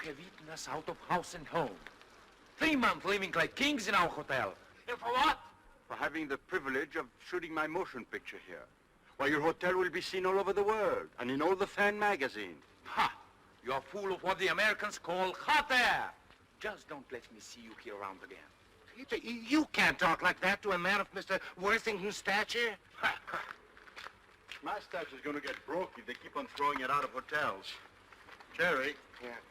have eaten us out of house and home. 3 months living like kings in our hotel. And for what? For having the privilege of shooting my motion picture here. Why, your hotel will be seen all over the world and in all the fan magazines. Ha! You're full of what the Americans call hot air. Just don't let me see you here around again. You can't talk like that to a man of Mr. Worthington's stature. My statue's going to get broke if they keep on throwing it out of hotels. Jerry,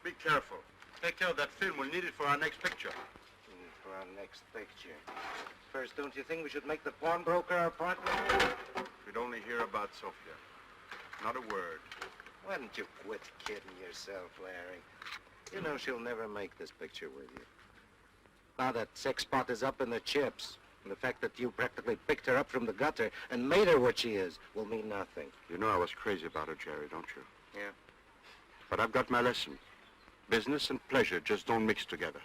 be careful. Take care of that film. We'll need it for our next picture. For our next picture. First, don't you think we should make the pawnbroker our partner? We'd only hear about Sophia. Not a word. Why don't you quit kidding yourself, Larry? You know she'll never make this picture with you. Now that sex spot is up in the chips, and the fact that you practically picked her up from the gutter and made her what she is will mean nothing. You know I was crazy about her, Jerry, don't you? Yeah. But I've got my lesson. Business and pleasure just don't mix together.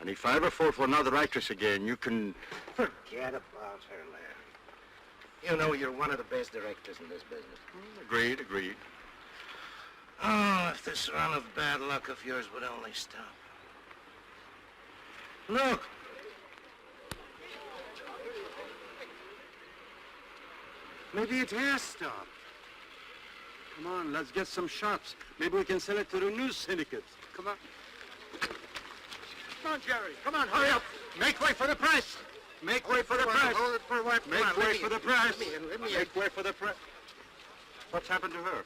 And if I ever fall for another actress again, you can... Forget about her, Larry. You know you're one of the best directors in this business. Agreed, agreed. Oh, if this run of bad luck of yours would only stop. Look! Maybe it has stopped. Come on, let's get some shots. Maybe we can sell it to the news syndicates. Come on. Come on, Jerry. Come on, hurry up. Make way for the press. Make way for the press. Hold it for what? Make way for the press. Let me Make way for the press. What's happened to her?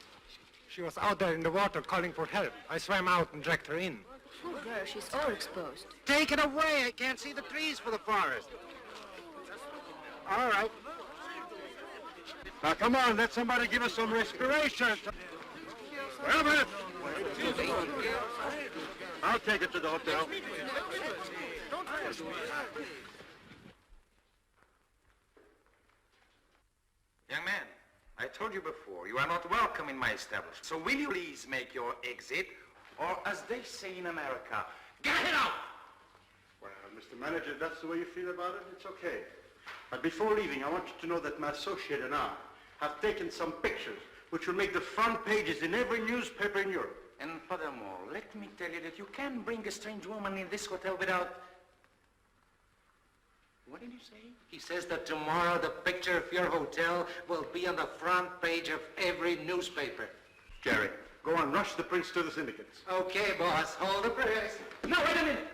She was out there in the water calling for help. I swam out and dragged her in. Poor girl, she's overexposed. Take it away. I can't see the trees for the forest. All right. Now, come on, let somebody give us some respiration. Wait a minute. I'll take it to the hotel. Young man, I told you before, you are not welcome in my establishment. So will you please make your exit, or as they say in America, get it out! Well, Mr. Manager, if that's the way you feel about it, it's okay. But before leaving, I want you to know that my associate and I have taken some pictures which will make the front pages in every newspaper in Europe. And furthermore, let me tell you that you can't bring a strange woman in this hotel without... What did you say? He says that tomorrow the picture of your hotel will be on the front page of every newspaper. Jerry, go on, rush the prints to the syndicates. Okay, boss. Hold the press. No, wait a minute!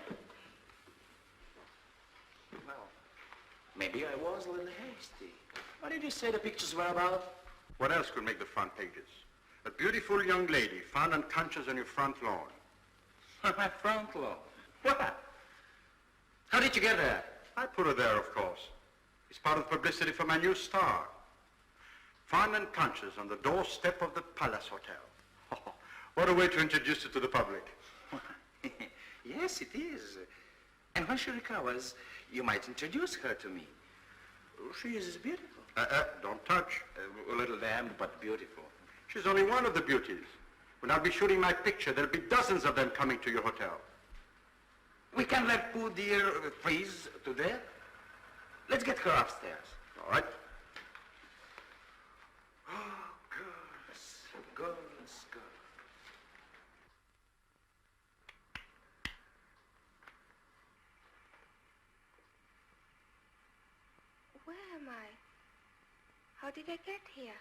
Well, maybe I was a little hasty. What did you say the pictures were about? What else could make the front pages? A beautiful young lady found unconscious on your front lawn. My front lawn? What? How did you get there? I put her there, of course. It's part of the publicity for my new star. Found unconscious on the doorstep of the Palace Hotel. What a way to introduce her to the public. Yes, it is. And when she recovers, you might introduce her to me. She is beautiful. Don't touch. A little damned, but beautiful. She's only one of the beauties. When I'll be shooting my picture, there'll be dozens of them coming to your hotel. We can let poor dear freeze to death. Let's get her upstairs. All right. Oh, girls, girls, girls. Where am I? How did I get here?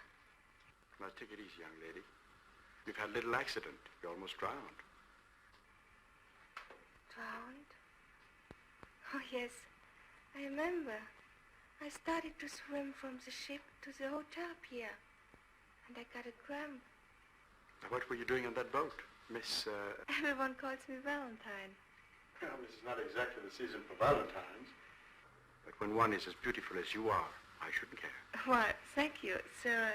Now, take it easy, young lady. You've had a little accident. You almost drowned. Drowned? Oh, yes. I remember. I started to swim from the ship to the hotel pier. And I got a cramp. Now, what were you doing on that boat, Miss... Everyone calls me Valentine. Well, this is not exactly the season for Valentines. But when one is as beautiful as you are, I shouldn't care. Why, thank you, sir.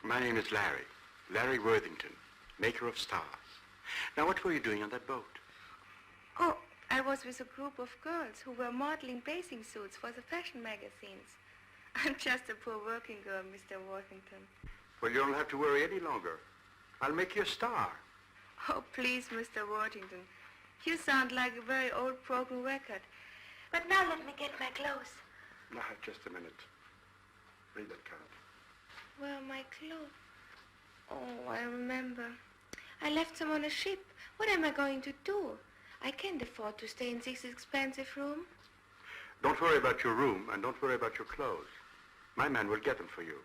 My name is Larry. Larry Worthington, maker of stars. Now, what were you doing on that boat? Oh, I was with a group of girls who were modeling bathing suits for the fashion magazines. I'm just a poor working girl, Mr. Worthington. Well, you don't have to worry any longer. I'll make you a star. Oh, please, Mr. Worthington. You sound like a very old broken record. But now let me get my clothes. Now, just a minute. Read that card. Where are my clothes? Oh, I remember. I left them on a ship. What am I going to do? I can't afford to stay in this expensive room. Don't worry about your room and don't worry about your clothes. My man will get them for you.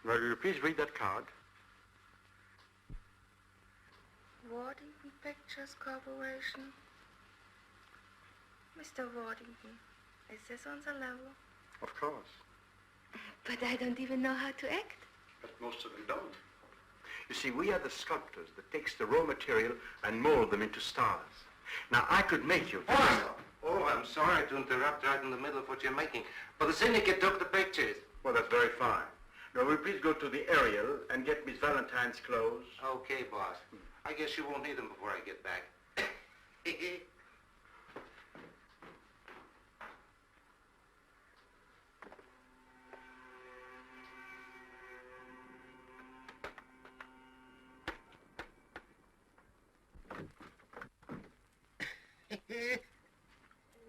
Now, will you please read that card? Waddington Pictures Corporation. Mr. Waddington, is this on the level? Of course. But I don't even know how to act. But most of them don't. You see, we are the sculptors that takes the raw material and mold them into stars. Now, I could make you... I'm sorry to interrupt right in the middle of what you're making, but the syndicate took the pictures. Well, that's very fine. Now, will you please go to the Ariel and get Miss Valentine's clothes? Okay, boss. I guess you won't need them before I get back.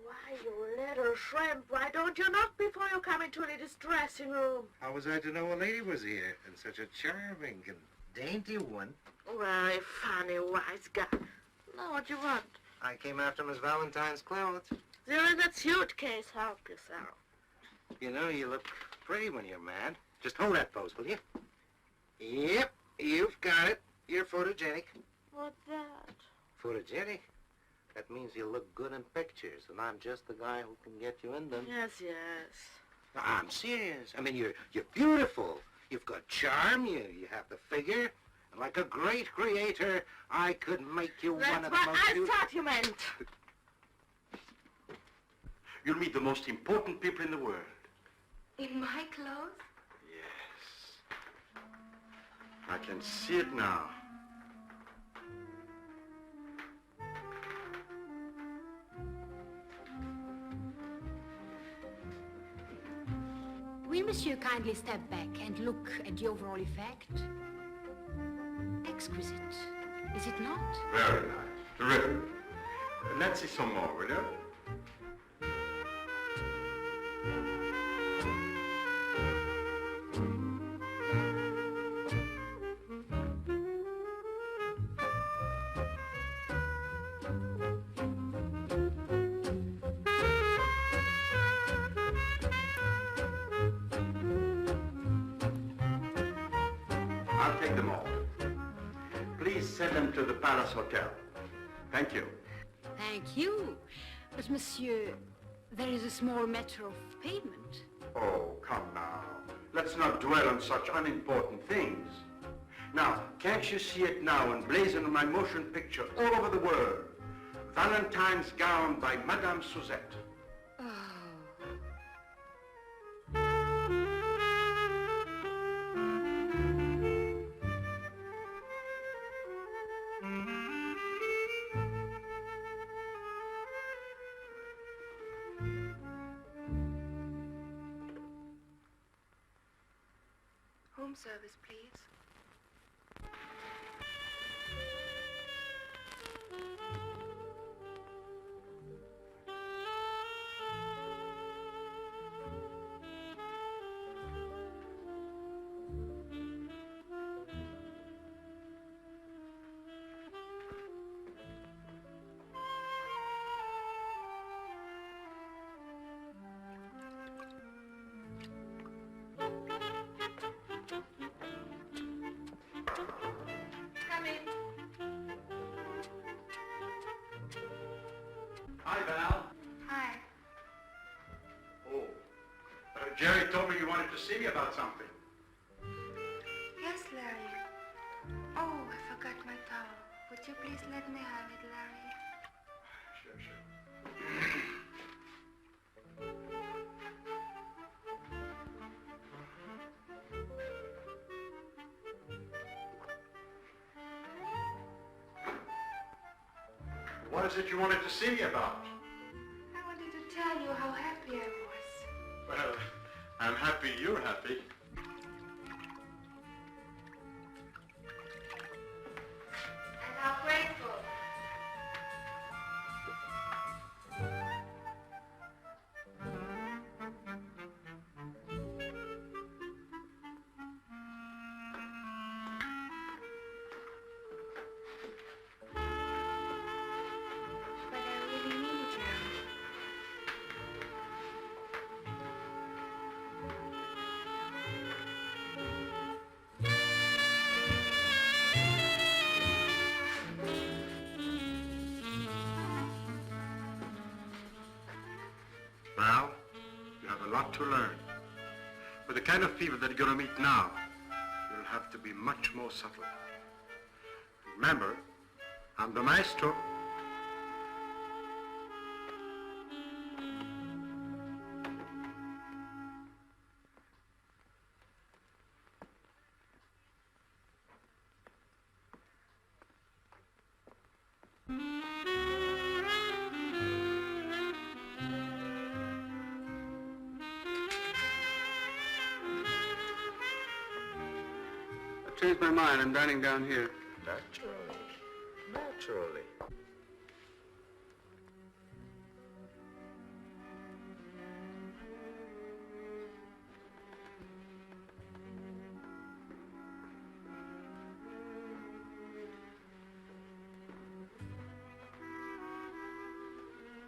Why, you little shrimp, why don't you knock before you come into this dressing room? How was I to know a lady was here, and such a charming and dainty one? Very funny, wise guy. Now, what you want? I came after Miss Valentine's clothes. They're in that suitcase. Help yourself. You know, you look pretty when you're mad. Just hold that pose, will you? Yep, you've got it. You're photogenic. What's that? Photogenic? That means you look good in pictures, and I'm just the guy who can get you in them. Yes. No, I'm serious. I mean, you're beautiful. You've got charm. You have the figure. And like a great creator, I could make you one That's of the what most I beautiful... thought you meant. You'll meet the most important people in the world. In my clothes? Yes. I can see it now. Will Monsieur kindly step back and look at the overall effect? Exquisite, is it not? Very nice. Terrific. Let's see some more, will you? I'll take them all. Please send them to the Palace Hotel. Thank you. Thank you. But Monsieur, there is a small matter of payment. Oh, come now. Let's not dwell on such unimportant things. Now, can't you see it now emblazoned on my motion picture all over the world? Valentine's gown by Madame Suzette. Room service, please. Come in. Hi, Val. Hi. Oh, Jerry told me you wanted to see me about something. Yes, Larry. Oh, I forgot my towel. Would you please let me have it, Larry? Sure. What is it you wanted to see me about? I wanted to tell you how happy I was. Well, I'm happy you're happy. And how grateful. Val, you have a lot to learn. With the kind of people that you're going to meet now, you'll have to be much more subtle. Remember, I'm the maestro. I changed my mind. I'm dining down here. Naturally.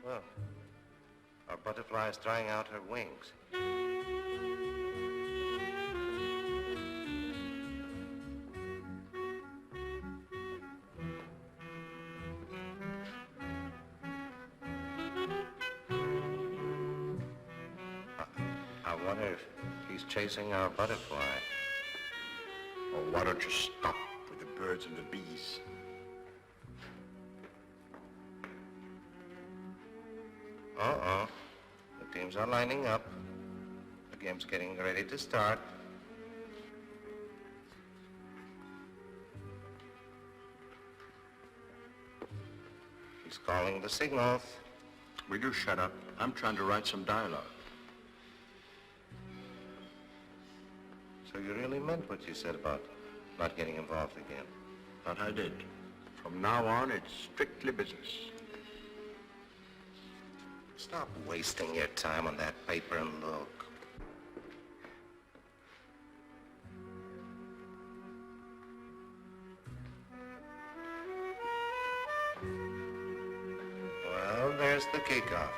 Well, our butterfly is drying out her wings. I wonder if he's chasing our butterfly. Oh, why don't you stop with the birds and the bees? Uh-oh. The teams are lining up. The game's getting ready to start. He's calling the signals. Will you shut up? I'm trying to write some dialogue. So you really meant what you said about not getting involved again? That I did. From now on, it's strictly business. Stop wasting your time on that paper and look. Well, there's the kickoff.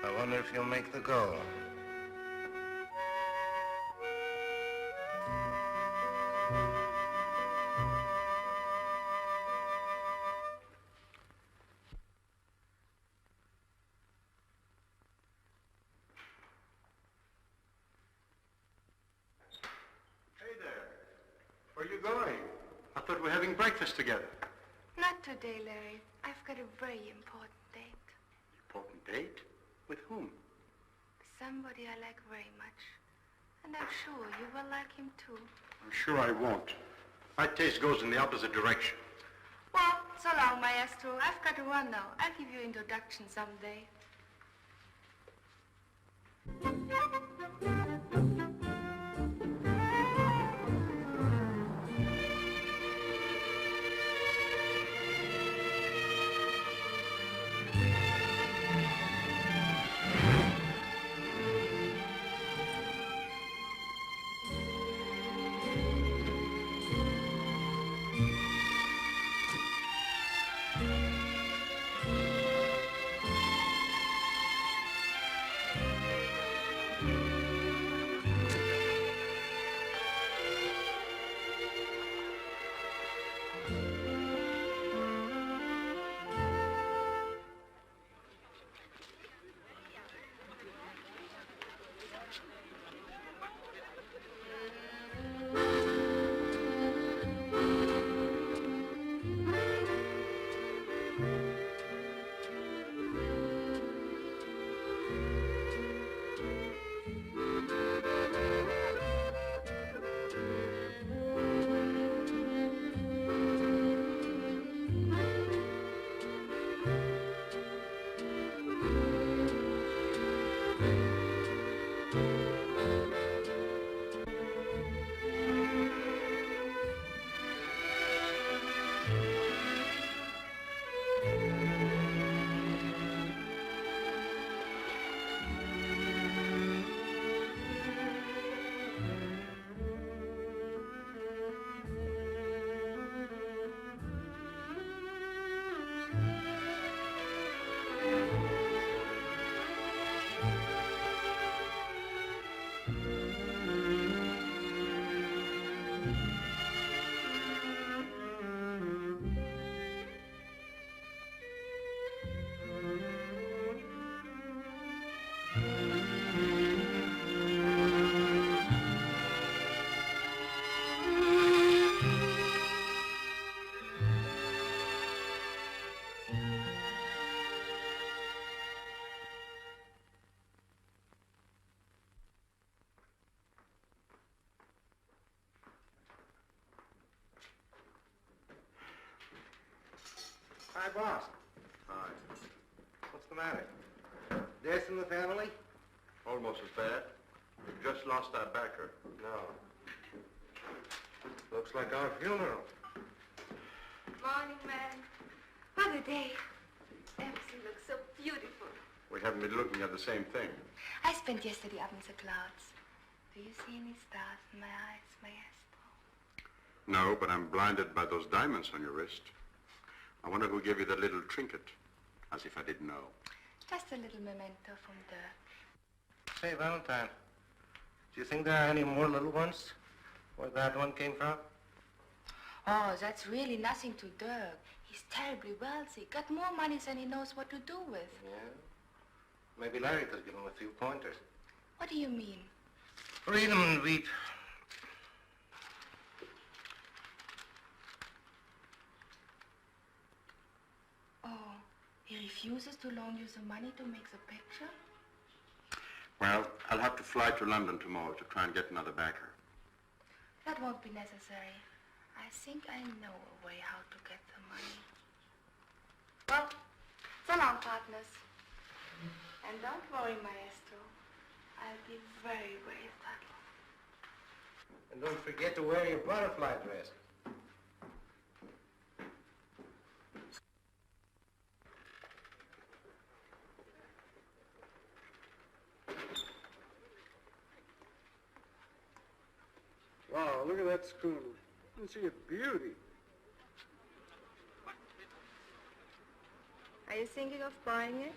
I wonder if you'll make the goal. Hey there. Where are you going? I thought we were having breakfast together. Not today, Larry. I've got a very important date. Important date? With whom? Somebody I like very much. And I'm sure you will like him too. I'm sure I won't. My taste goes in the opposite direction. Well, so long, Maestro. I've got to run now. I'll give you introduction someday. Hi, boss. Hi. What's the matter? Death in the family? Almost as bad. We've just lost our backer. No. Looks like our funeral. Morning, man. What a day. Everything looks so beautiful. We haven't been looking at the same thing. I spent yesterday up in the clouds. Do you see any stars in my eyes, maestro? No, but I'm blinded by those diamonds on your wrist. I wonder who gave you that little trinket. As if I didn't know. Just a little memento from Dirk. Say, Valentine, do you think there are any more little ones where that one came from? Oh, that's really nothing to Dirk. He's terribly wealthy. Got more money than he knows what to do with. Yeah? Maybe Larry could give him a few pointers. What do you mean? Read them and weep. Oh, he refuses to loan you the money to make the picture? Well, I'll have to fly to London tomorrow to try and get another backer. That won't be necessary. I think I know a way how to get the money. Well, so long, partners. And don't worry, maestro. I'll be very, very subtle. And don't forget to wear your butterfly dress. Wow, look at that schooner. Isn't she a beauty? Are you thinking of buying it?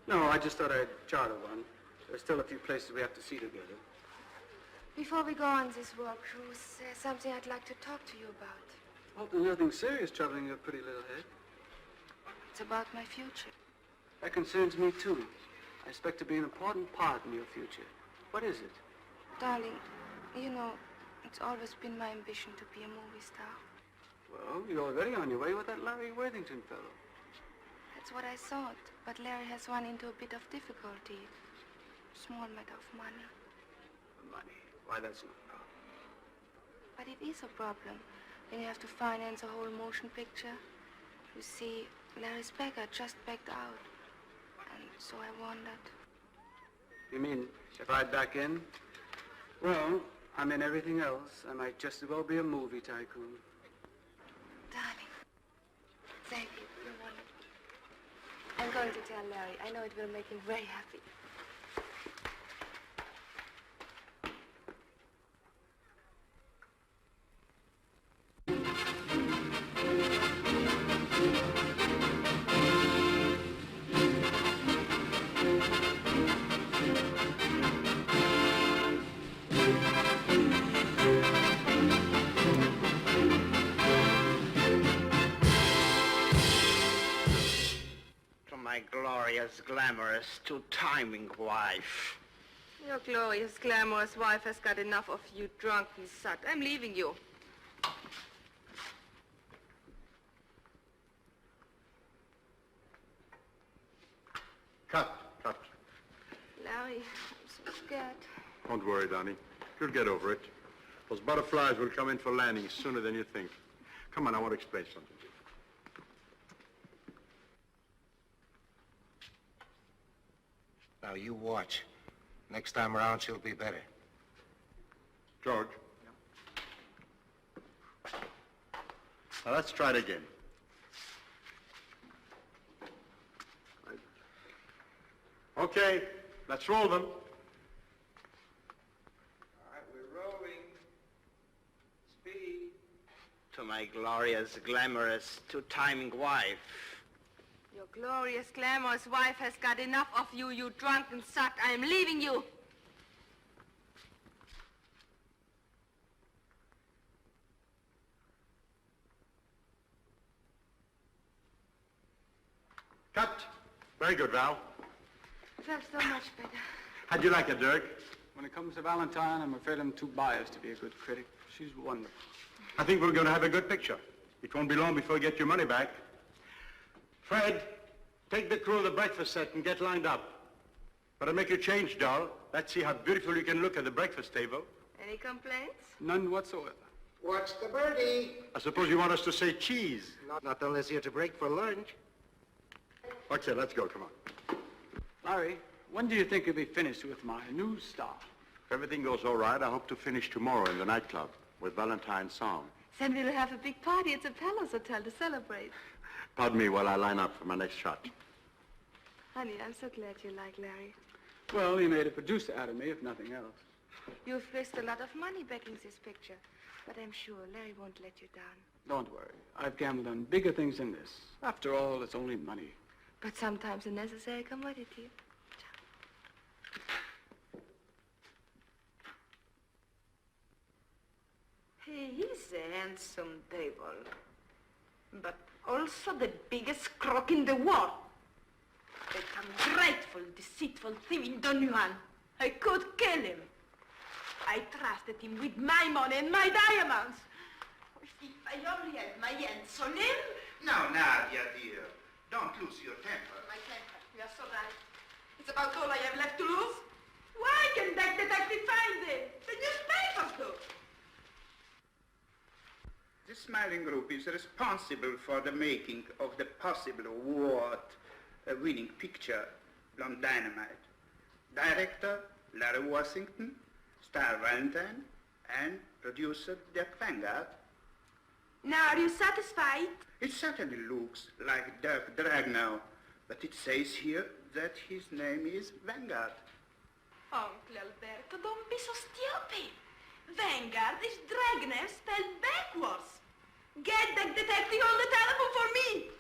No, I just thought I'd charter one. There's still a few places we have to see together. Before we go on this work cruise, there's something I'd like to talk to you about. Well, there's nothing serious troubling your pretty little head. It's about my future. That concerns me, too. I expect to be an important part in your future. What is it? Darling, you know, it's always been my ambition to be a movie star. Well, you're already on your way with that Larry Worthington fellow. That's what I thought, but Larry has run into a bit of difficulty. Small matter of money. Money. Why, that's no problem. But it is a problem when you have to finance a whole motion picture. You see, Larry's backer just backed out. And so I wondered. You mean if I'd back in? Well, I'm in everything else. I might just as well be a movie tycoon. Darling, thank you. You're wonderful. I'm going to tell Larry. I know it will make him very happy. My glorious, glamorous, two-timing wife. Your glorious, glamorous wife has got enough of you drunken slut. I'm leaving you. Cut. Larry, I'm so scared. Don't worry, Donnie. You'll get over it. Those butterflies will come in for landing sooner than you think. Come on, I want to explain something to you. Now, you watch. Next time around, she'll be better. George? Now, let's try it again. Okay, let's roll them. All right, we're rolling. Speed. To my glorious, glamorous, two-timing wife. Your glorious, glamorous wife has got enough of you, you drunken slut. I am leaving you. Cut. Very good, Val. Felt so much better. How'd you like it, Dirk? When it comes to Valentine, I'm afraid I'm too biased to be a good critic. She's wonderful. I think we're going to have a good picture. It won't be long before you get your money back. Fred, take the crew of the breakfast set and get lined up. But I'll make you change, doll. Let's see how beautiful you can look at the breakfast table. Any complaints? None whatsoever. Watch the birdie. I suppose you want us to say cheese. Not unless you're to break for lunch. Okay, let's go, come on. Larry, when do you think you'll be finished with my new star? If everything goes all right, I hope to finish tomorrow in the nightclub with Valentin's song. Then we'll have a big party at the Palace Hotel to celebrate. Pardon me while I line up for my next shot. Honey, I'm so glad you like Larry. Well, he made a producer out of me, if nothing else. You've risked a lot of money backing this picture, but I'm sure Larry won't let you down. Don't worry. I've gambled on bigger things than this. After all, it's only money. But sometimes a necessary commodity. He is a handsome devil, but also the biggest crook in the world. That ungrateful, deceitful thief in Don Juan. I could kill him. I trusted him with my money and my diamonds. If I only had my hands on him... Now, Nadia, dear, don't lose your temper. My temper, you are so right. It's about all I have left to lose. Why can that detective find it? The newspapers do. The Smiling Group is responsible for the making of the possible award-winning picture, Blonde Dynamite. Director, Larry Washington, star Valentin, and producer, Dirk Vanguard. Now, are you satisfied? It certainly looks like Dirk Dragnow, but it says here that his name is Vanguard. Uncle Alberto, don't be so stupid. Vanguard is Dragnet spelled backwards. Get that detective on the telephone for me.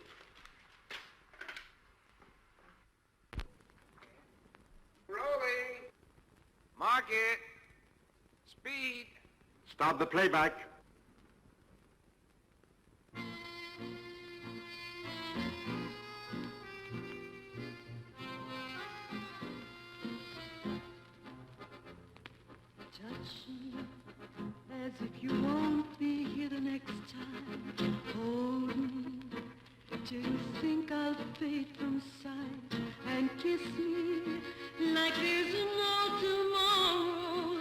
Rolling. Mark it. Speed. Stop the playback. Touch me as if you won't be here the next time. Hold me till you think I'll fade from sight, and kiss me like there's no tomorrow.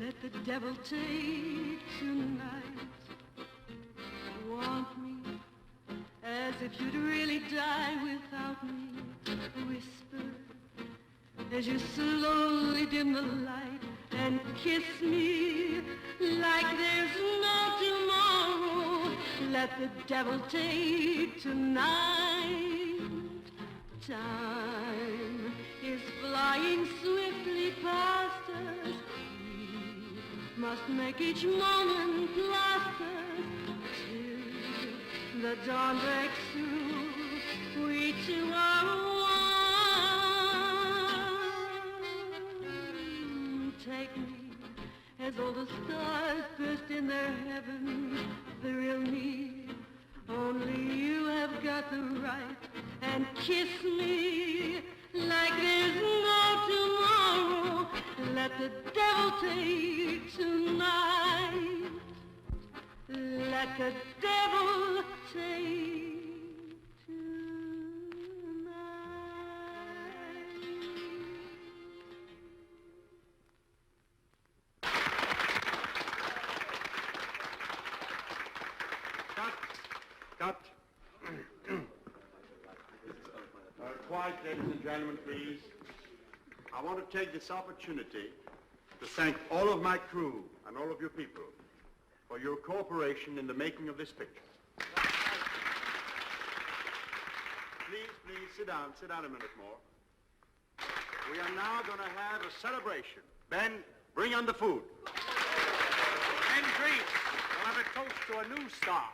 Let the devil take tonight. Want me as if you'd really die without me. Whisper as you slowly dim the light, and kiss me like there's no tomorrow. Let the devil take tonight. Time is flying swiftly past us. We must make each moment last us till the dawn breaks through. We two are one. Take me as all the stars burst in their heaven. Thrill me, only you have got the right. And kiss me like there's no tomorrow. Let the devil take tonight. Let the devil take tonight. Cut. Quiet, ladies and gentlemen, please. I want to take this opportunity to thank all of my crew and all of you people for your cooperation in the making of this picture. Please, sit down a minute more. We are now going to have a celebration. Ben, bring on the food. And drinks. We'll have a toast to a new star.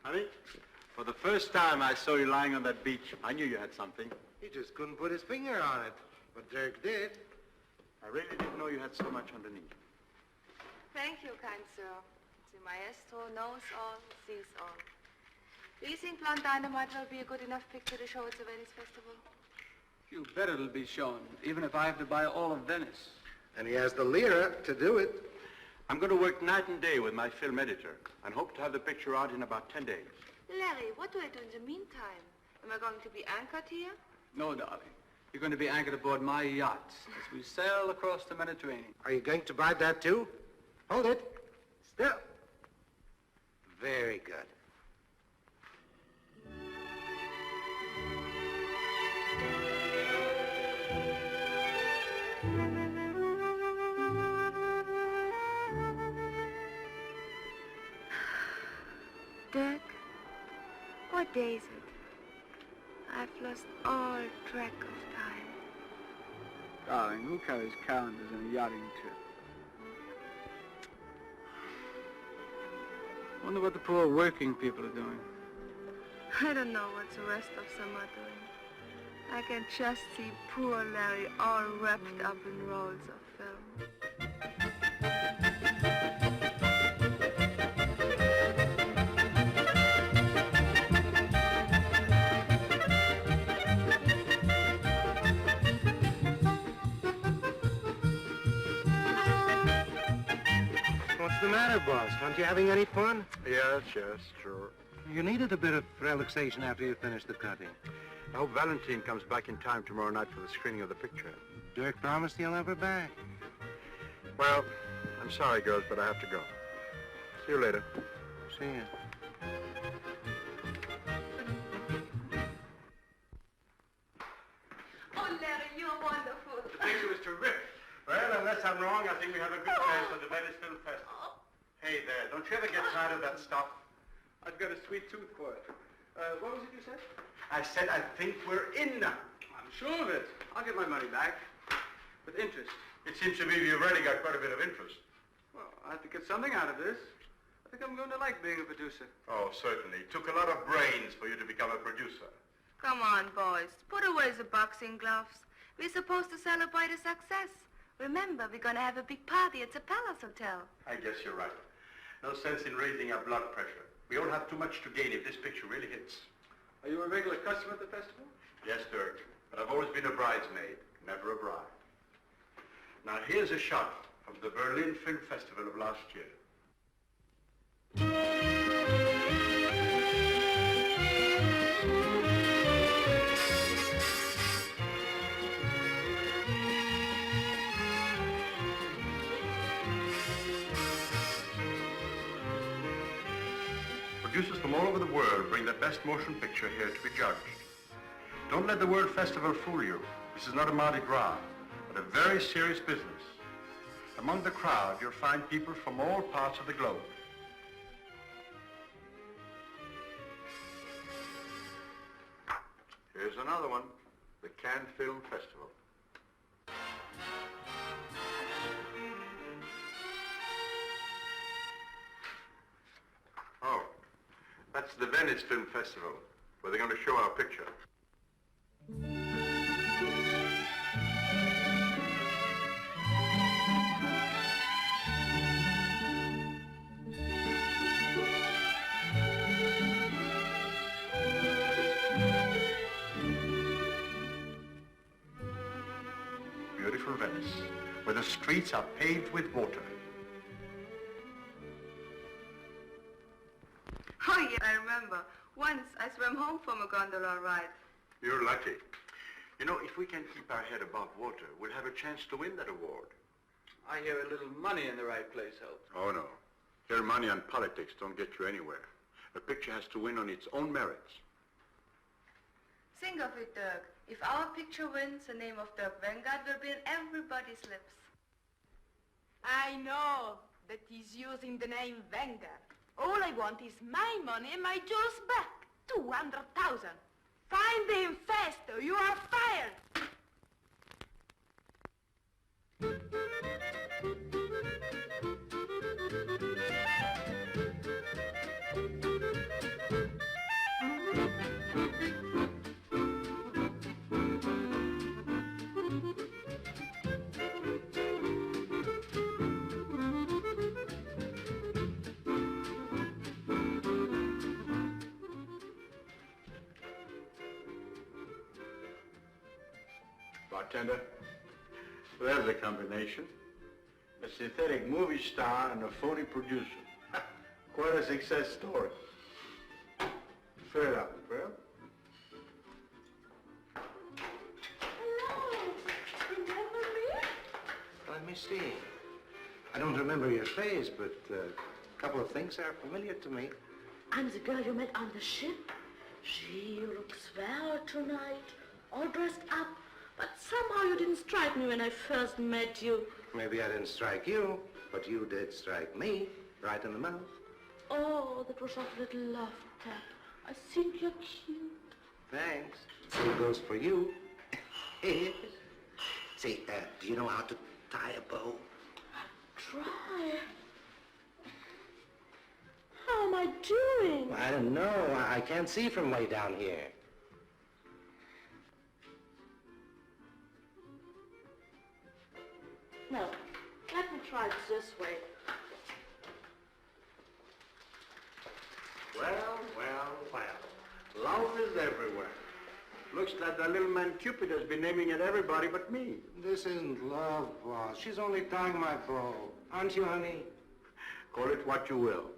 Honey, for the first time I saw you lying on that beach, I knew you had something. He just couldn't put his finger on it, but Dirk did. I really didn't know you had so much underneath. Thank you, kind sir. The maestro knows all, sees all. Do you think Blonde Dynamite will be a good enough picture to show at the Venice Festival? You bet it'll be shown, even if I have to buy all of Venice. And he has the lira to do it. I'm going to work night and day with my film editor and hope to have the picture out in about 10 days. Larry, what do I do in the meantime? Am I going to be anchored here? No, darling. You're going to be anchored aboard my yacht as we sail across the Mediterranean. Are you going to buy that too? Hold it. Still. Very good. Dirk, what day is it? I've lost all track of time. Darling, who carries calendars on a yachting trip? Wonder what the poor working people are doing. I don't know what the rest of them are doing. I can just see poor Larry all wrapped up in rolls of film. What's the matter, boss? Aren't you having any fun? Yes, sure. You needed a bit of relaxation after you finished the cutting. I hope Valentin comes back in time tomorrow night for the screening of the picture. Dirk promised he'll have her back. Well, I'm sorry, girls, but I have to go. See you later. See ya. Oh, Larry, you're wonderful. The picture was terrific. Well, unless I'm wrong, I think we have a good chance at the Venice Film Festival. Hey there, don't you ever get tired of that stuff? I've got a sweet tooth for it. What was it you said? I said I think we're in now. I'm sure of it. I'll get my money back. With interest. It seems to me you've already got quite a bit of interest. Well, I have to get something out of this. I think I'm going to like being a producer. Oh, certainly. It took a lot of brains for you to become a producer. Come on, boys. Put away the boxing gloves. We're supposed to celebrate a success. Remember, we're going to have a big party at the Palace Hotel. I guess you're right. No sense in raising our blood pressure. We all have too much to gain if this picture really hits. Are you a regular customer at the festival? Yes, Dirk. But I've always been a bridesmaid, never a bride. Now, here's a shot of the Berlin Film Festival of last year. Producers from all over the world bring their best motion picture here to be judged. Don't let the World Festival fool you. This is not a Mardi Gras, but a very serious business. Among the crowd, you'll find people from all parts of the globe. Here's another one, the Cannes Film Festival. Oh, that's the Venice Film Festival, where they're going to show our picture. Beautiful Venice, where the streets are paved with water. Oh, yeah, I remember. Once I swam home from a gondola ride. You're lucky. You know, if we can keep our head above water, we'll have a chance to win that award. I hear a little money in the right place helps. Oh, no. Your money and politics don't get you anywhere. A picture has to win on its own merits. Think of it, Dirk. If our picture wins, the name of Dirk Vanguard will be on everybody's lips. I know that he's using the name Vanguard. All I want is my money and my jewels back. 200,000. Find him fast, or you are fired. Bartender, there's the combination. A synthetic movie star and a phony producer. Quite a success story. Fill it up, well. Hello. Remember me? Let me see. I don't remember your face, but couple of things are familiar to me. I'm the girl you met on the ship. She looks well tonight, all dressed up. But somehow you didn't strike me when I first met you. Maybe I didn't strike you, but you did strike me, right in the mouth. Oh, that was a little love tap. I think you're cute. Thanks. Same goes for you. Say, do you know how to tie a bow? Try. How am I doing? Well, I don't know. I can't see from way down here. No, let me try it this way. Well. Love is everywhere. Looks like that little man Cupid has been aiming at everybody but me. This isn't love, boss. She's only tying my bow. Aren't you, honey? Call it what you will.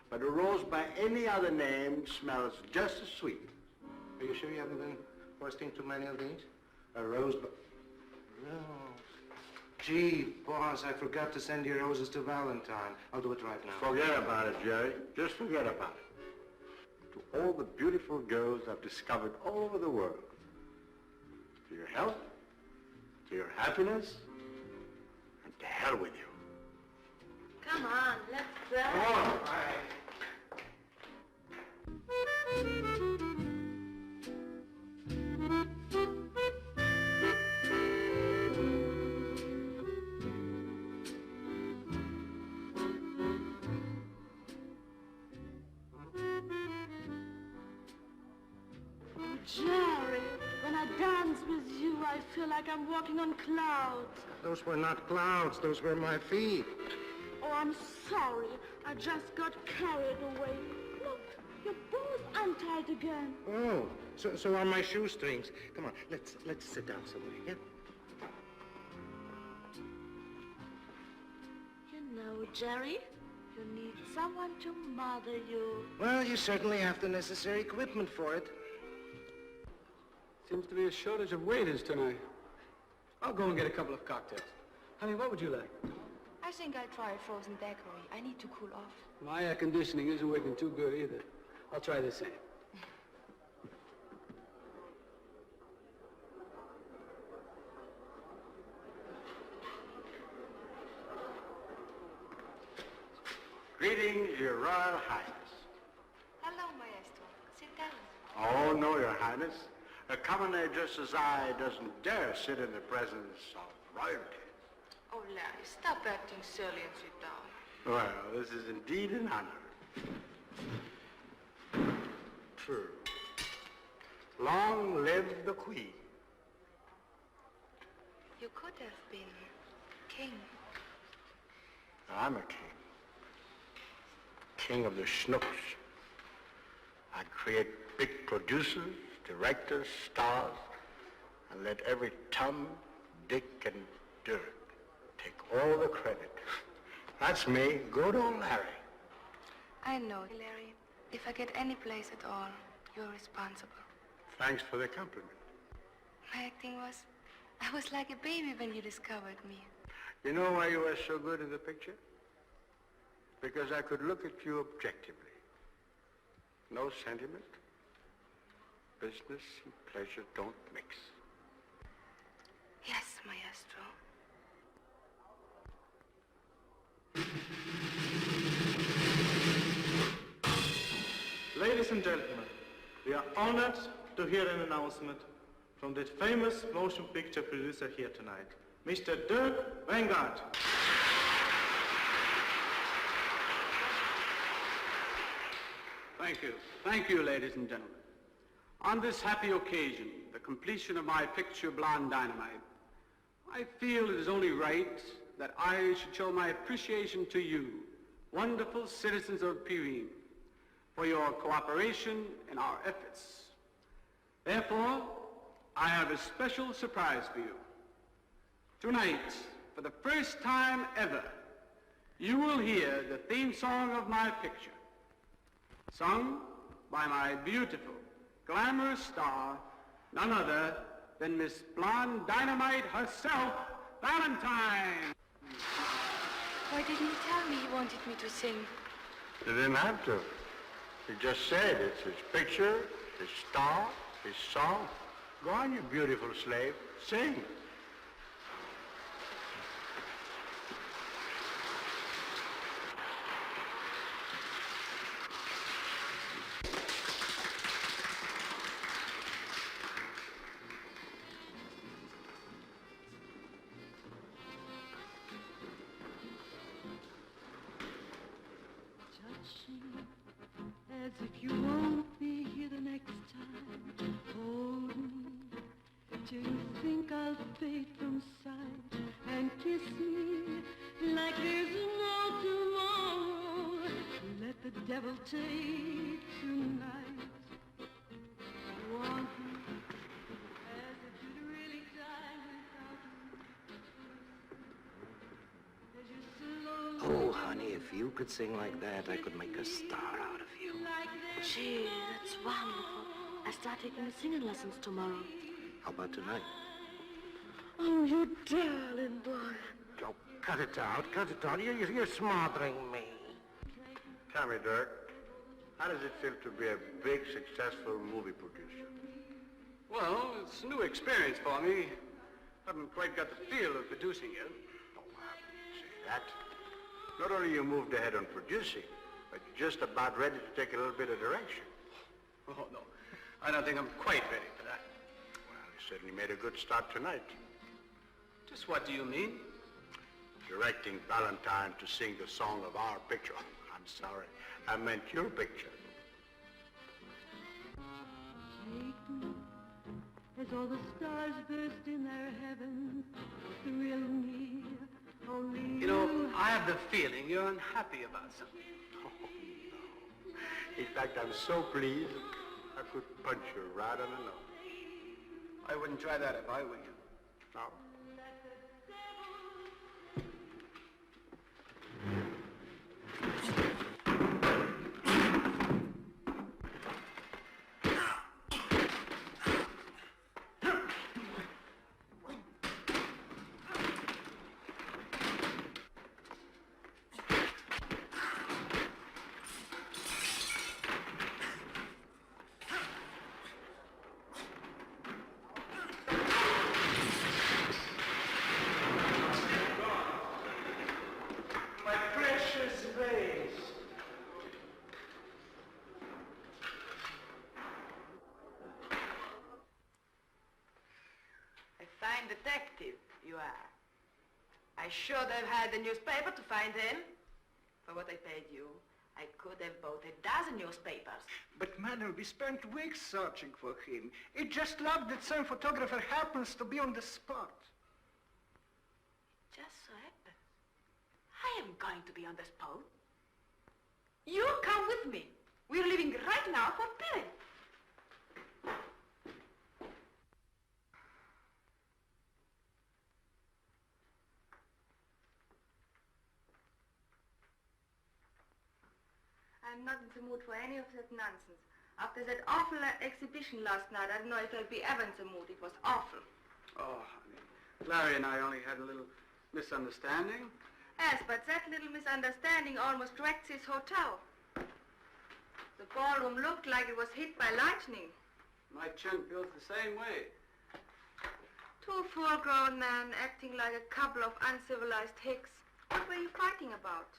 But a rose by any other name smells just as sweet. Are you sure you haven't been posting too many of these? A rose, but... Rose. Gee, boss, I forgot to send your roses to Valentine. I'll do it right now. Forget about it, Jerry. Just forget about it. To all the beautiful girls I've discovered all over the world. To your health, to your happiness, and to hell with you. Come on, let's go. Come on, Jerry, when I dance with you, I feel like I'm walking on clouds. Those were not clouds. Those were my feet. Oh, I'm sorry. I just got carried away. Look, your both untied again. Oh, so are my shoestrings. Come on, let's sit down somewhere, yeah? You know, Jerry, you need someone to mother you. Well, you certainly have the necessary equipment for it. Seems to be a shortage of waiters tonight. I'll go and get a couple of cocktails. Honey, what would you like? I think I'll try a frozen daiquiri. I need to cool off. My air conditioning isn't working too good either. I'll try the same. Greetings, Your Royal Highness. Hello, Maestro. Sit down. Oh, no, Your Highness. A commoner just as I doesn't dare sit in the presence of royalty. Oh, Larry, stop acting silly and sit down. Well, this is indeed an honor. True. Long live the Queen. You could have been king. I'm a king. King of the schnooks. I create big producers, directors, stars, and let every Tom, Dick, and Dirk take all the credit. That's me, good old Larry. I know, Larry. If I get any place at all, you're responsible. Thanks for the compliment. My acting was... I was like a baby when you discovered me. You know why you were so good in the picture? Because I could look at you objectively. No sentiment. Business and pleasure don't mix. Yes, Maestro. Ladies and gentlemen, we are honored to hear an announcement from the famous motion picture producer here tonight, Mr. Dirk Vanguard. Thank you. Thank you, ladies and gentlemen. On this happy occasion, the completion of my picture, Blonde Dynamite, I feel it is only right that I should show my appreciation to you, wonderful citizens of Pirene, for your cooperation in our efforts. Therefore, I have a special surprise for you. Tonight, for the first time ever, you will hear the theme song of my picture, sung by my beautiful, glamorous star, none other than Miss Blonde Dynamite herself, Valentin. Why didn't you tell me you wanted me to sing? You didn't have to. You just said it's his picture, his star, his song. Go on, you beautiful slave. Sing. As if you won't be here the next time. Hold me till you think I'll fade from sight, and kiss me like there's no tomorrow. Let the devil take tonight. Want me as if you'd really die without me. As you slowly Oh, honey, if you could sing like that, I could make a star out of you. Gee, that's wonderful. I start taking singing lessons tomorrow. How about tonight? Oh, you darling boy. Oh, cut it out. You're smothering me. Tell me, Dirk, how does it feel to be a big, successful movie producer? Well, it's a new experience for me. Haven't quite got the feel of producing yet. Oh, I wouldn't say that. Not only you moved ahead on producing, but you're just about ready to take a little bit of direction. Oh, no. I don't think I'm quite ready for that. Well, you certainly made a good start tonight. Just what do you mean? Directing Valentin to sing the song of our picture. Oh, I'm sorry. I meant your picture. Take me as all the stars burst in their heaven. Thrill me, only You know, I have the feeling you're unhappy about something. Oh, no. In fact, I'm so pleased, I could punch you right on the nose. I wouldn't try that if I were you. No? Fine detective, you are. I should have had the newspaper to find him. For what I paid you, I could have bought a dozen newspapers. But, madam, we spent weeks searching for him. It just luck that some photographer happens to be on the spot. Just so happens. I am going to be on the spot. You come with me. We're leaving right now for Pile. I'm not in the mood for any of that nonsense. After that awful exhibition last night, I don't know if I'll be ever in the mood. It was awful. Oh, honey. Larry and I only had a little misunderstanding. Yes, but that little misunderstanding almost wrecked this hotel. The ballroom looked like it was hit by lightning. My chunk feels the same way. Two full-grown men acting like a couple of uncivilized hicks. What were you fighting about?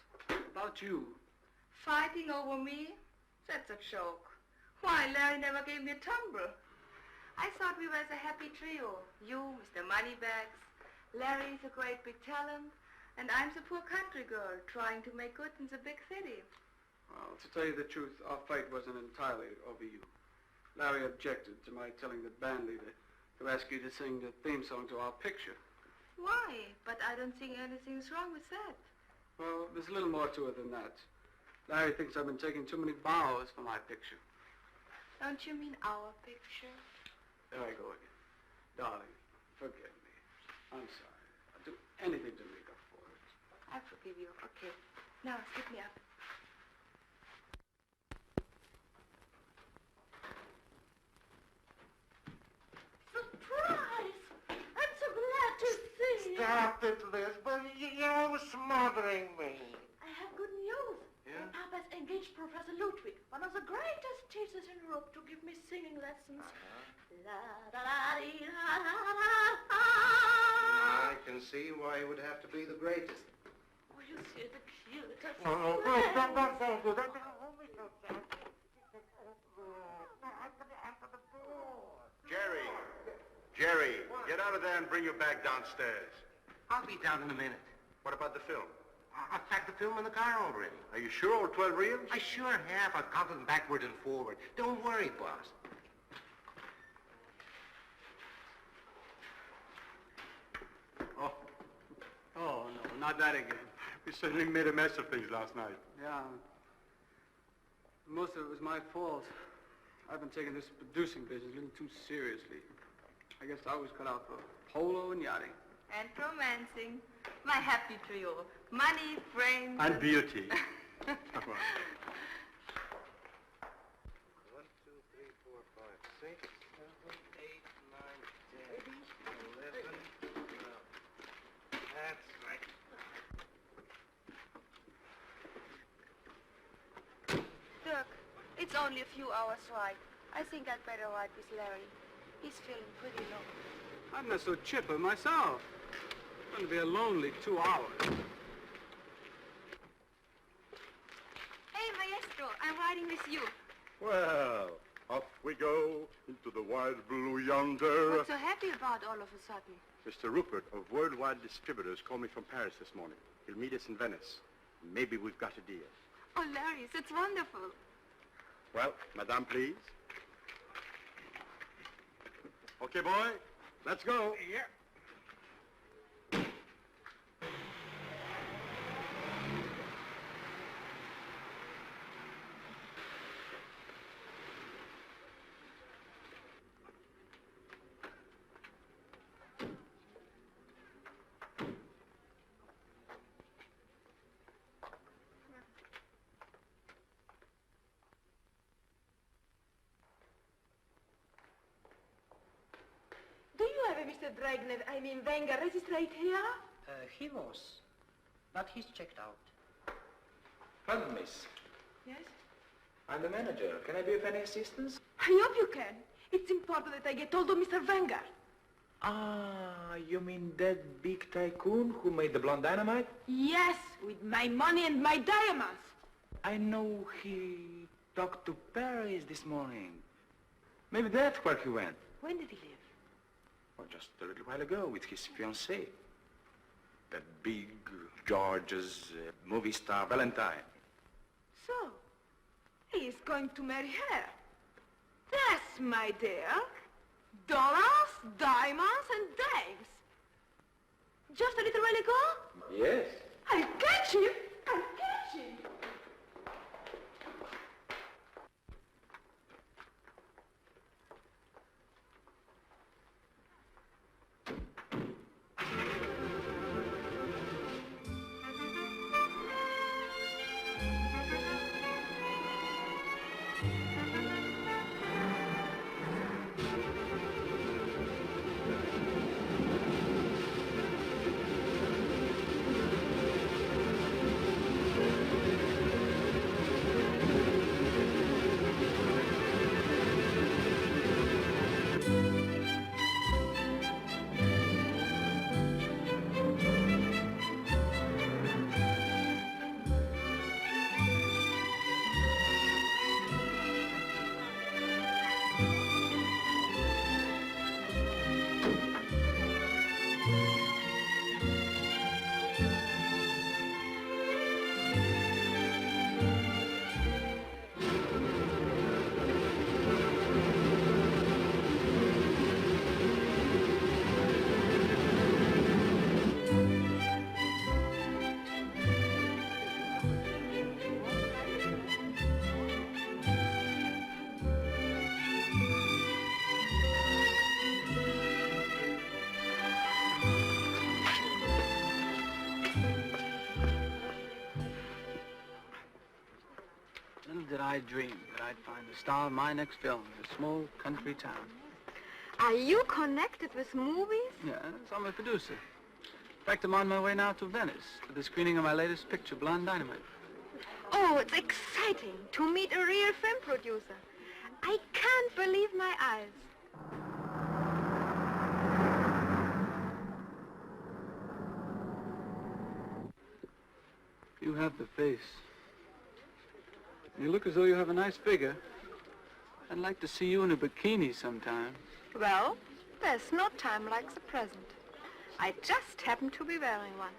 About you. Fighting over me? That's a joke. Why, Larry never gave me a tumble. I thought we were a happy trio. You, Mr. Moneybags, Larry's a great big talent, and I'm the poor country girl trying to make good in the big city. Well, to tell you the truth, our fight wasn't entirely over you. Larry objected to my telling the band leader to ask you to sing the theme song to our picture. Why? But I don't think anything's wrong with that. Well, there's a little more to it than that. Larry thinks I've been taking too many bows for my picture. Don't you mean our picture? There I go again. Darling, forgive me. I'm sorry. I'll do anything to make up for it. I forgive you. Okay. Now, skip me up. Surprise! I'm so glad to see you. Stop it, Liz, but you're always smothering me. I have good news. Yeah? Papa's engaged engaged Professor Ludwig, one of the greatest teachers in Europe, to give me singing lessons. I can see why he would have to be the greatest. Oh, you see the cutest. Jerry, get out of there and bring your bag downstairs. I'll be down in a minute. What about the film? I've packed the film in the car already. Are you sure all 12 reels? I sure have. I've counted them backward and forward. Don't worry, boss. Oh, no, not that again. We certainly made a mess of things last night. Yeah. Most of it was my fault. I've been taking this producing business a little too seriously. I guess I was cut out for polo and yachting. And romancing. My happy trio. Money, friends... And beauty. 1, 2, 3, 4, 5, 6, 7, 8, 9, 10, 11, 12. That's right. Dirk, it's only a few hours ride. I think I'd better ride with Larry. He's feeling pretty low. I'm not so chipper myself. It's going to be a lonely 2 hours. Hey, Maestro, I'm riding with you. Well, off we go into the wide blue yonder. What's so happy about all of a sudden? Mr. Rupert of Worldwide Distributors called me from Paris this morning. He'll meet us in Venice. Maybe we've got a deal. Oh, Larry, that's wonderful. Well, madame, please. Okay, boy, let's go. Yeah. Do you have a Mr. Wenger registered here? He was, but he's checked out. Pardon, miss. Yes? I'm the manager. Can I be of any assistance? I hope you can. It's important that I get hold of Mr. Wenger. Ah, you mean that big tycoon who made the blonde dynamite? Yes, with my money and my diamonds. I know he talked to Paris this morning. Maybe that's where he went. When did he leave? Well, just a little while ago with his fiancée. The big George's movie star Valentine. So, he is going to marry her. That's my dear. Dollars, diamonds, and dames. Just a little while ago? Yes. I'll catch him! I'll catch him! Little did I dream that I'd find the star of my next film in a small country town. Are you connected with movies? Yes, I'm a producer. In fact, I'm on my way now to Venice for the screening of my latest picture, Blonde Dynamite. Oh, it's exciting to meet a real film producer. I can't believe my eyes. You have the face. You look as though you have a nice figure. I'd like to see you in a bikini sometime. Well, there's no time like the present. I just happen to be wearing one.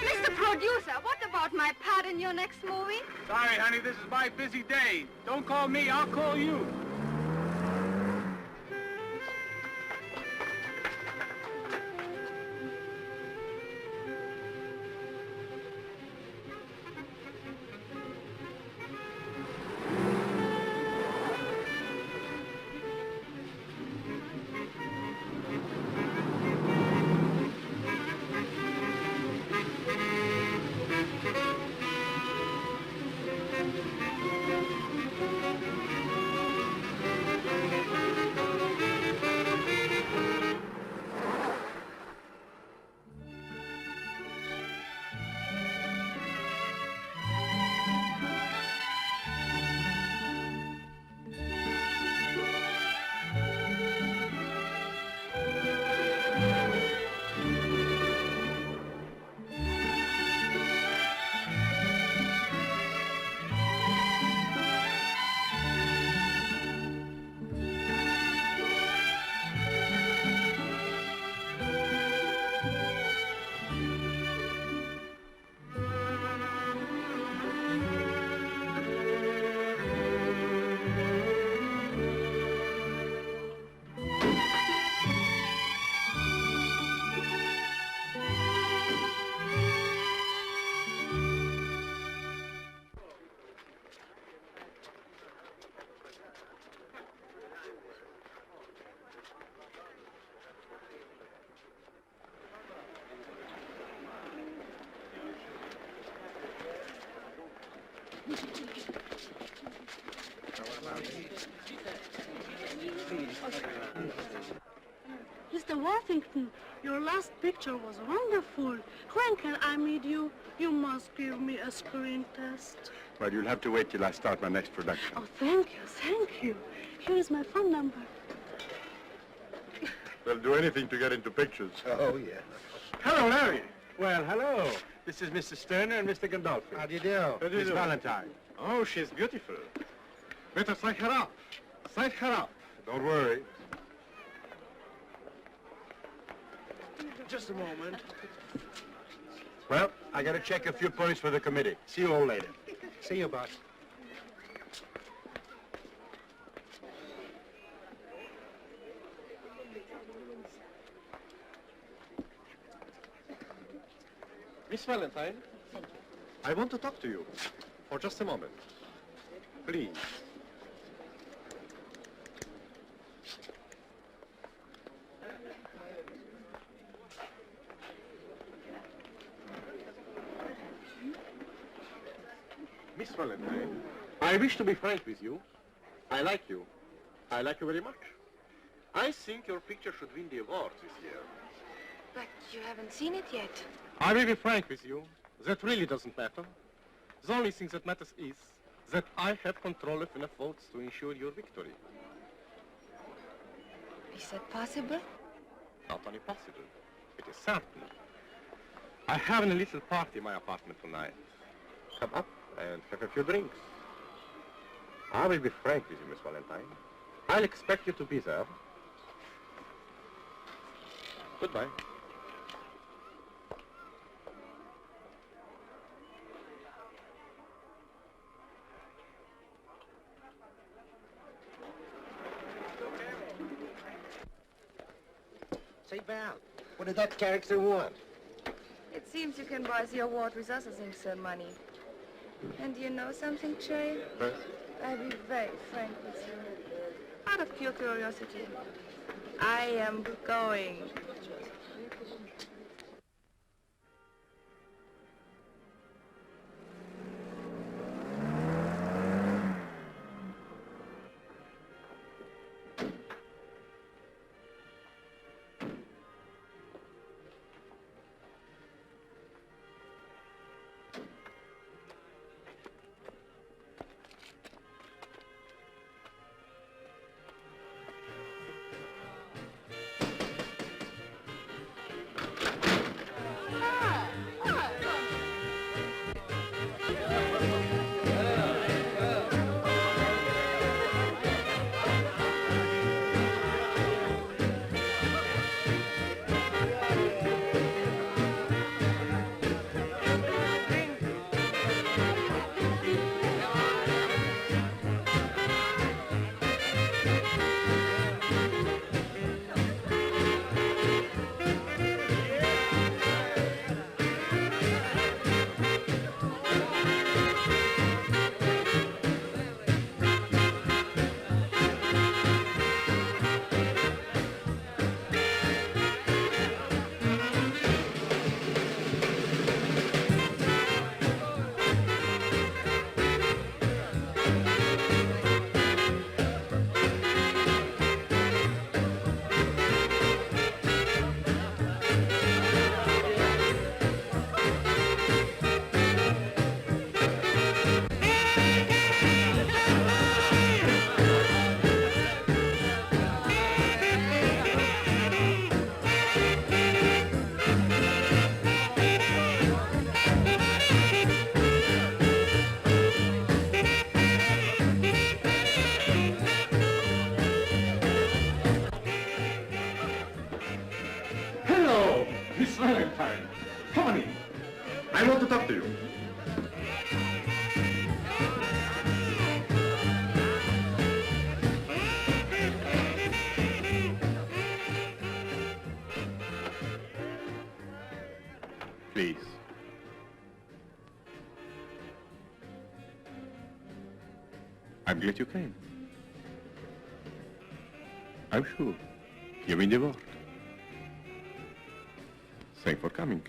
Mr. Producer, what about my part in your next movie? Sorry, honey, this is my busy day. Don't call me, I'll call you. Mr. Worthington, your last picture was wonderful. When can I meet you? You must give me a screen test. Well, you'll have to wait till I start my next production. Oh, thank you, thank you. Here is my phone number. They'll do anything to get into pictures. Oh, yes. Hello, Larry. Well, hello. This is Mrs. Sterner and Mr. Gandolfi. How do you do? Miss Valentine. Oh, she's beautiful. Better sign her up. Sign her up. Don't worry. Just a moment. Well, I got to check a few points for the committee. See you all later. See you, boss. Miss Valentine, I want to talk to you for just a moment. Please. Miss Valentine, I wish to be frank with you. I like you. I like you very much. I think your picture should win the award this year. But you haven't seen it yet. I will be frank with you. That really doesn't matter. The only thing that matters is that I have control of enough votes to ensure your victory. Is that possible? Not only possible, it is certain. I have a little party in my apartment tonight. Come up and have a few drinks. I will be frank with you, Miss Valentine. I'll expect you to be there. Goodbye. Say, Val, what did that character want? It seems you can buy the award with other things than money. And do you know something, Che? Huh? I'll be very frank with you. Out of pure curiosity, I am going. Hello, Miss Valentine. Come in. I want to talk to you. Please. I'm glad you came. I'm sure you mean the word. Thanks for coming.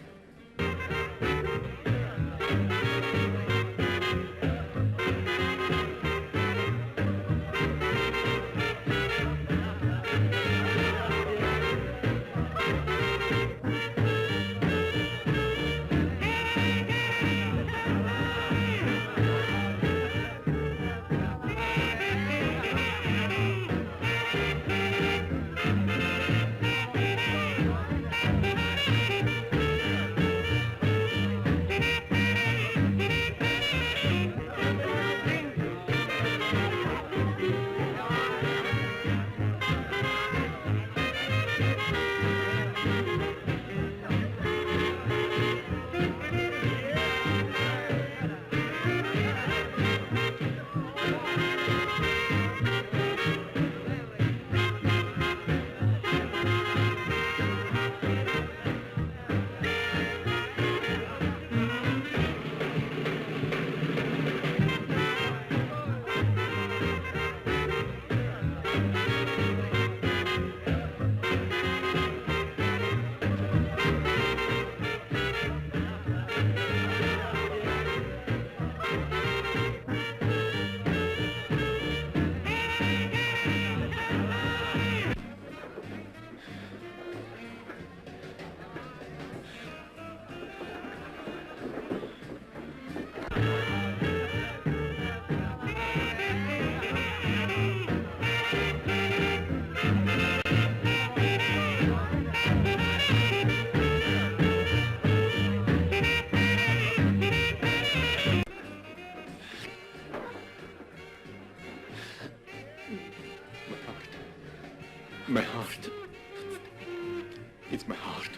against my heart.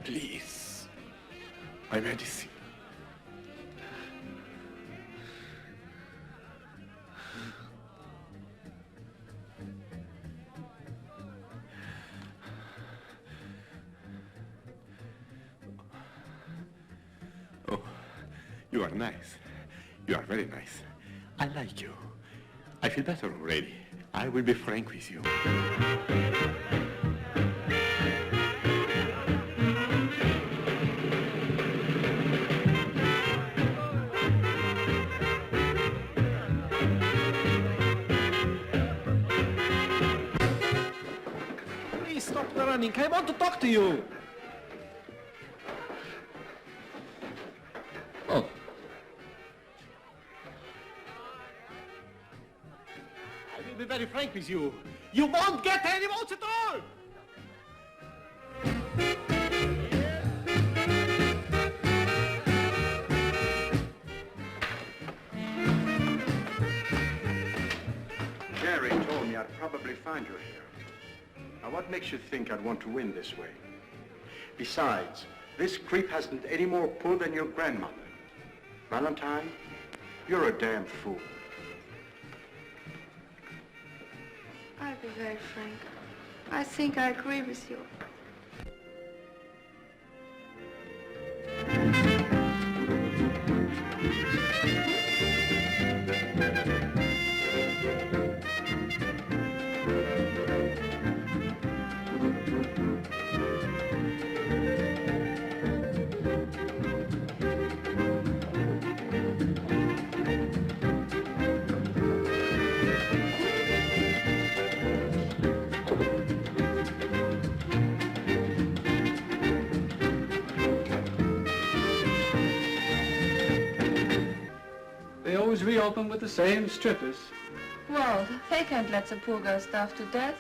Please, my medicine. Oh, you are nice. You are very nice. I like you. I feel better already. I will be frank with you. Please stop the running. I want to talk to you. Oh. I will be very frank with you. You won't get any votes at all! Jerry told me I'd probably find you here. Now, what makes you think I'd want to win this way? Besides, this creep hasn't any more pull than your grandmother. Valentine, you're a damn fool. I'll be very frank. I think I agree with you. They always reopen with the same strippers. Well, they can't let the poor girl starve to death.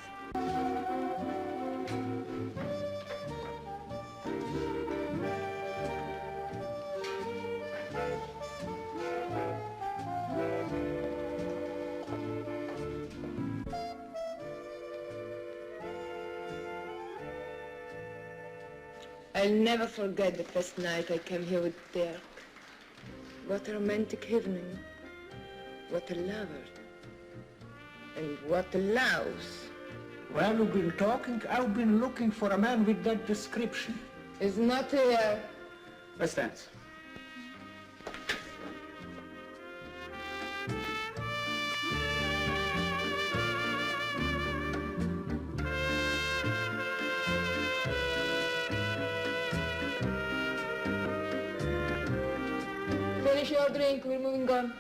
I'll never forget the first night I came here with Dirk. What a romantic evening. What a lover. And what a louse. While you've been talking, I've been looking for a man with that description. He's not here. Let's dance. Finish your drink, we're moving on.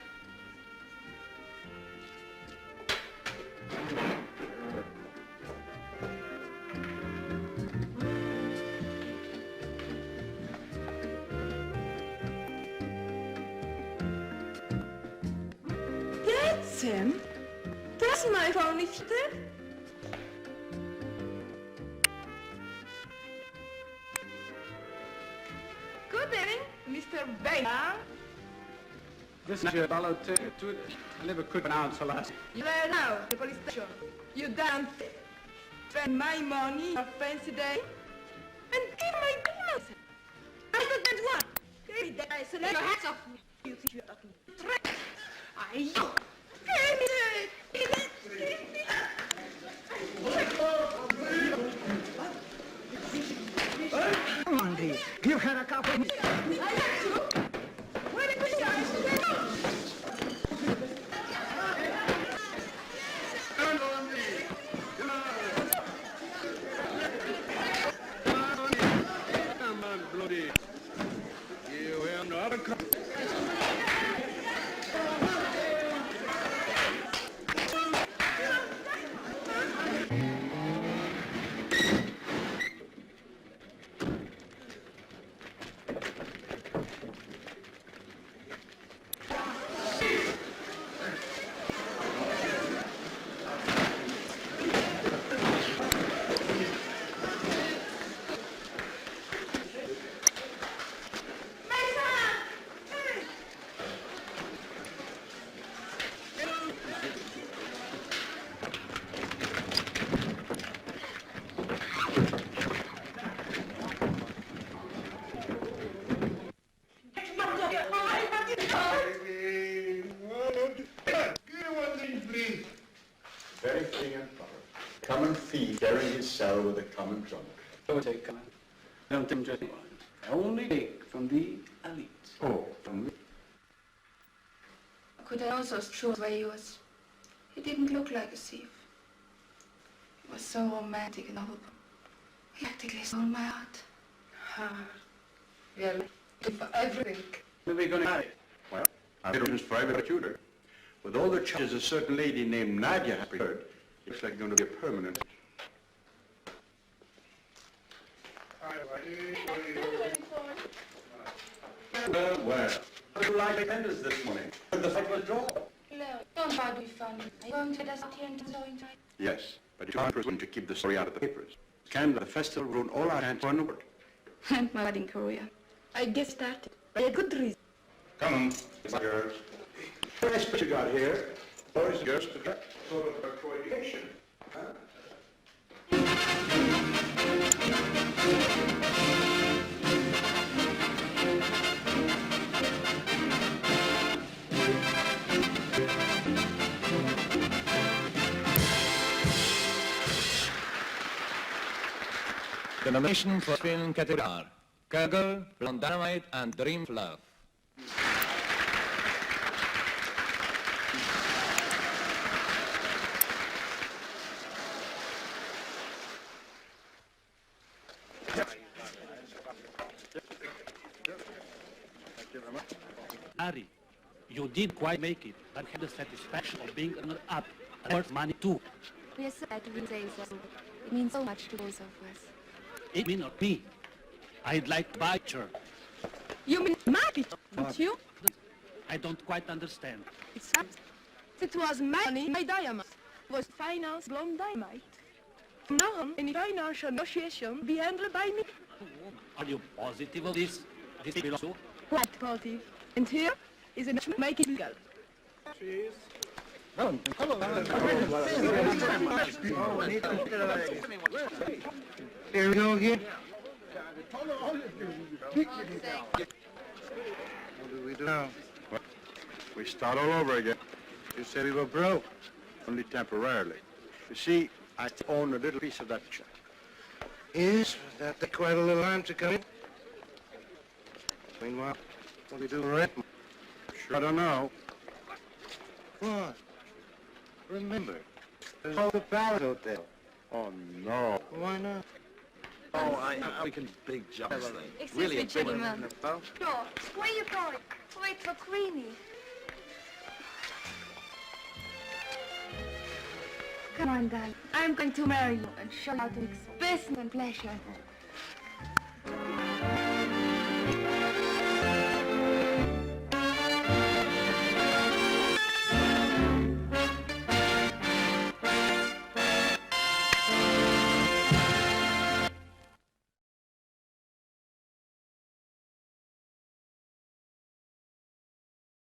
That's him. That's my Valentin. Good evening, Mr. Baker. This is Valentin. I never could pronounce the last. You are now at the police station. You don't spend my money on a fancy day and give my diamonds. I got that one. Give me that. I select your hats off. You think you're talking trash? I... Give me that. Give me Come on, dear. Give her a cup of... I got you. Where did we go? Come on, bloody. You have no other... thief sharing his cell with a common drunk. Don't take command. I don't take anyone. I only take from the elite. Oh, from me? Could I also true where he didn't look like a thief. He was so romantic and noble. He practically stole my heart. We are looking for everything. When are we going to marry? Well, I've been for private tutor. With all the charges a certain lady named Nadia has prepared, it looks like it's going to be a permanent. Well. How do live attendance this morning? The fight was drawn. No, don't try to be funny. Are you going to let us out here and going to... Yes, but it's hard for us to keep the story out of the papers. Scandal, the festival ruined all our hands for an award. And my wedding career. I guess started by a good reason. Come on, girls. Nice what you got here. Boys and girls to try sort of a coordination. Huh? The nomination for film category are Kegel, Blonde Dynamite, and Dream of Love. Harry, you did quite make it, but had the satisfaction of being runner-up. Worth money too. Yes, sir, I will say so. It means so much to both of us. It mean not me. I'd like to buy her. You mean my picture, don't you? I don't quite understand. It was my money, my diamond. It was finance blonde dynamite. From now on, any financial negotiation be handled by me. Are you positive of this? This belongs to? Quite positive. And here is a match make it legal. Cheers. Here we go again. What do we do now? Well, we start all over again. You said we were broke, only temporarily. You see, I own a little piece of that check. Yes, that took quite a little time to come in. Meanwhile, what do we do for rent? Sure, I don't know. What? Remember, there's all the Palace Hotel. Oh, no. Why not? Oh, we can big jump this thing. Excuse me, gentlemen. No, where are you going? Wait for Queenie. Come on, darling. I'm going to marry you and show you how to mix business and pleasure.